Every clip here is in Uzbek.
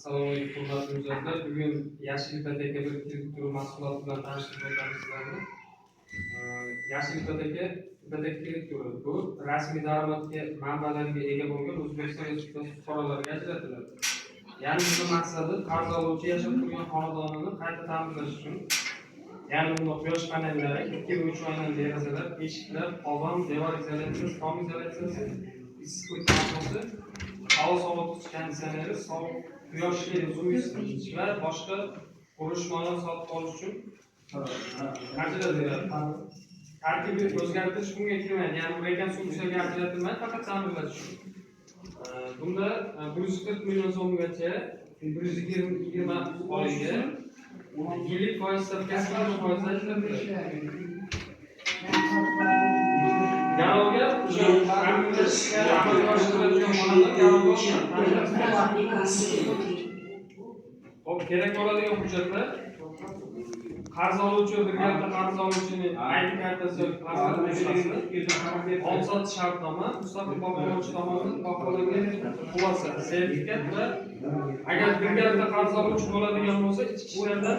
Assalomu alaykum hurmatli mijozlar. Bugun Yashil ipoteka bir kreditur mahsuloti bilan tanishtirib o'tamiz sizlarni. Yashil ipoteka kredituri bu rasmiy daromadga manbalariga ega bo'lgan O'zbekiston Respublikasi fuqarolariga ajratiladi. Ya'ni buning maqsadi qarz oluvchi yashab turgan xonadonini qayta ta'mirlash uchun. Ya'ni bunda quyosh panellari, 2 va 3 oynali derazalar, eshiklar, qozon, devor izolyatsiyasi, tom izolyatsiyasi, issiq ta'minoti, havo sovutish konditsioneri, sovuq quyoshli suv isitish va boshqa qurilishlarni sotib olish uchun ajratiladi. Tarkibi o'zgartirish bunga kirmaydi. Ya'ni buraygan funksiyaga ajratilmaydi, faqat ta'mirlash uchun. Bunda 140 million so'mgacha 120 oyga yillik foiz stavkasi 20% ajratiladi. Garovga ta'mirlashga amalga oshiriladigan xonadon garovga hop, kerak bo'ladigan hujjatlar: qarz oluvchi va birgalikda qarz oluvchining ID kartasi, pasport belgisi, oldi-sotdi shartnoma, mustaqil boquvchi tomonidan baholangan xulosa, sertifikat va agar birgalikda qarz oluvchi bo'ladigan bo'lsa, ichki ishlardan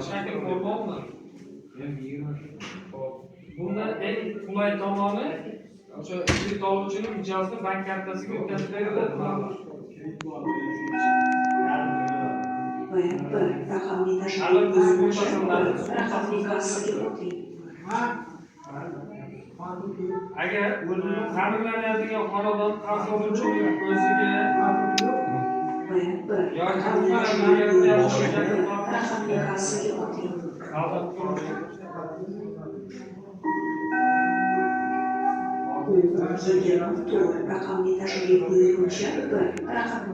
shakl forma olinadi. Bunda eng qulay tomoni o'sha kredit oluvchining mijozini bank kartasiga o'tkazib beriladi. Agar ta'mirlanadigan xonadon qarz oluvchining o'ziga yoki raqamli tashrif buyuruvchi